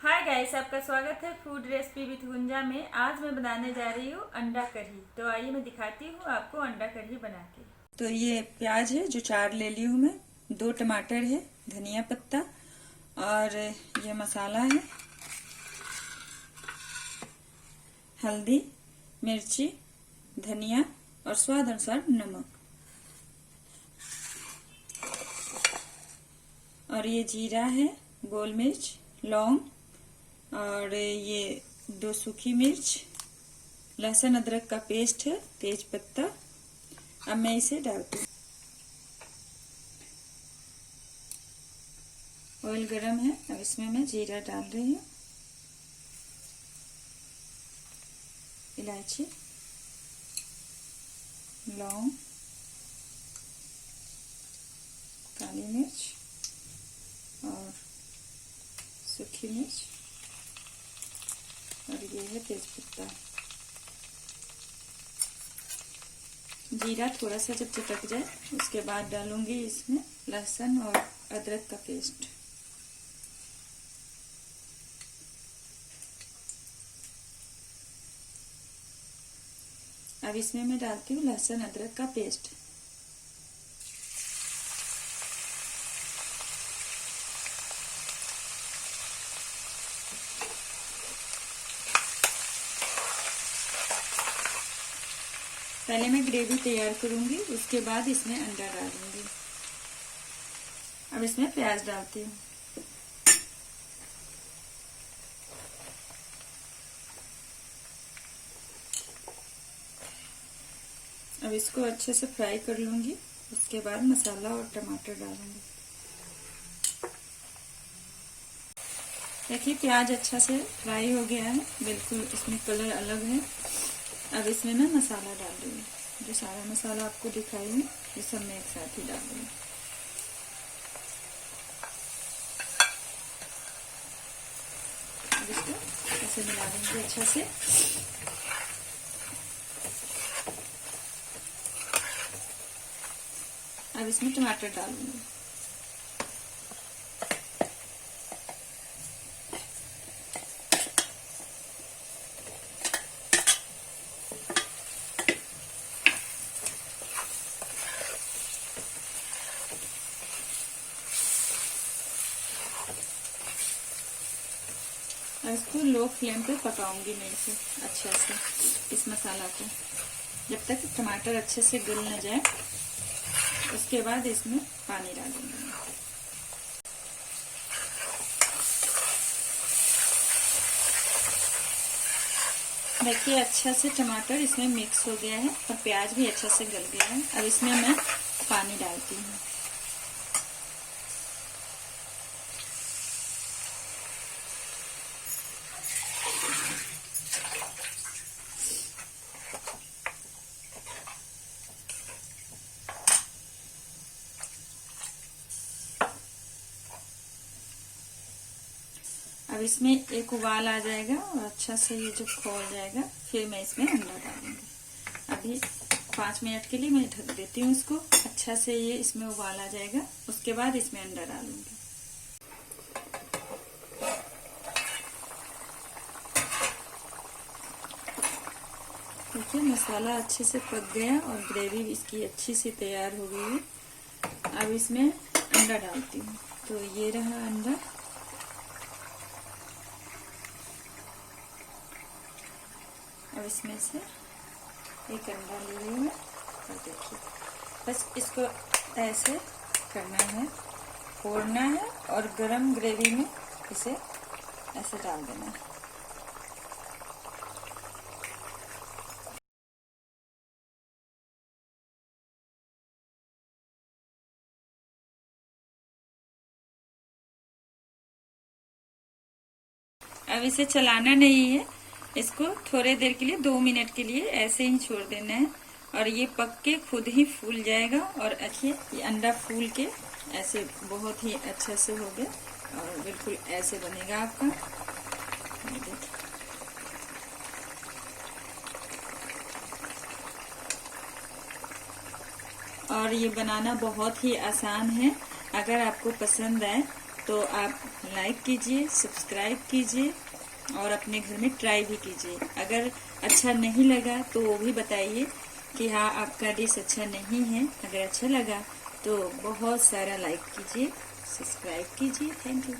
Hi guys, आपका स्वागत है फूड रेसिपी विद गुंजा में। आज मैं बनाने जा रही हूँ अंडा कढ़ी। तो आइए मैं दिखाती हूँ आपको अंडा कढ़ी बना के। तो ये प्याज है जो 4 ले ली हूँ मैं, 2 टमाटर है, धनिया पत्ता और ये मसाला है, हल्दी, मिर्ची, धनिया और स्वाद अनुसार नमक। और ये जीरा है, गोल मिर्च, लौंग और ये 2 सूखी मिर्च, लहसुन अदरक का पेस्ट है, तेज पत्ता। अब मैं इसे डालती हूँ। ऑयल गरम है, अब इसमें मैं जीरा डाल रही हूँ, इलायची, लौंग, काली मिर्च और सूखी मिर्च और ये है तेज पत्ता। जीरा थोड़ा सा जब चटक जाए उसके बाद डालूंगी इसमें लहसुन और अदरक का पेस्ट। अब इसमें मैं डालती हूँ लहसुन अदरक का पेस्ट। पहले मैं ग्रेवी तैयार करूंगी, उसके बाद इसमें अंडा डालूंगी। अब इसमें प्याज डालती हूँ। अब इसको अच्छे से फ्राई कर लूंगी, उसके बाद मसाला और टमाटर डालूंगी। देखिए प्याज अच्छा से फ्राई हो गया है, बिल्कुल इसमें कलर अलग है। अब इसमें मैं मसाला डाल रही हूँ, जो सारा मसाला आपको दिखाई हूँ ये सब मैं एक साथ ही डाल दूंगी। अब इसको ऐसे मिला देंगे अच्छा से। अब इसमें टमाटर डालूंगी। इसको लो फ्लेम पे पकाऊंगी मैं इसे अच्छे से, इस मसाला को, जब तक टमाटर अच्छे से गल न जाए। उसके बाद इसमें पानी डालूंगी। देखिए अच्छा से टमाटर इसमें मिक्स हो गया है और प्याज भी अच्छा से गल गया है। अब इसमें मैं पानी डालती हूँ। अब इसमें एक उबाल आ जाएगा और अच्छा से ये जब खौल जाएगा फिर मैं इसमें अंडा डालूंगी। अभी 5 मिनट के लिए मैं ढक देती हूँ इसको। अच्छा से ये इसमें उबाल आ जाएगा, उसके बाद इसमें अंडा डालूंगी। देखिए मसाला अच्छे से पक गया और ग्रेवी इसकी अच्छी सी तैयार हो गई है। अब इसमें अंडा डालती हूँ। तो ये रहा अंडा। अब इसमें से एक अंडा ले रही हूँ और देखिए बस इसको ऐसे करना है, फोड़ना है और गरम ग्रेवी में इसे ऐसे डाल देना है। अब इसे चलाना नहीं है, इसको थोड़ी देर के लिए 2 मिनट के लिए ऐसे ही छोड़ देना है और ये पक के खुद ही फूल जाएगा। और अच्छे ये अंडा फूल के ऐसे बहुत ही अच्छा से हो गया और बिल्कुल ऐसे बनेगा आपका। और ये बनाना बहुत ही आसान है। अगर आपको पसंद आए तो आप लाइक कीजिए, सब्सक्राइब कीजिए और अपने घर में ट्राई भी कीजिए। अगर अच्छा नहीं लगा तो वो भी बताइए कि हाँ आपका डिश अच्छा नहीं है। अगर अच्छा लगा तो बहुत सारा लाइक कीजिए, सब्सक्राइब कीजिए। Thank you.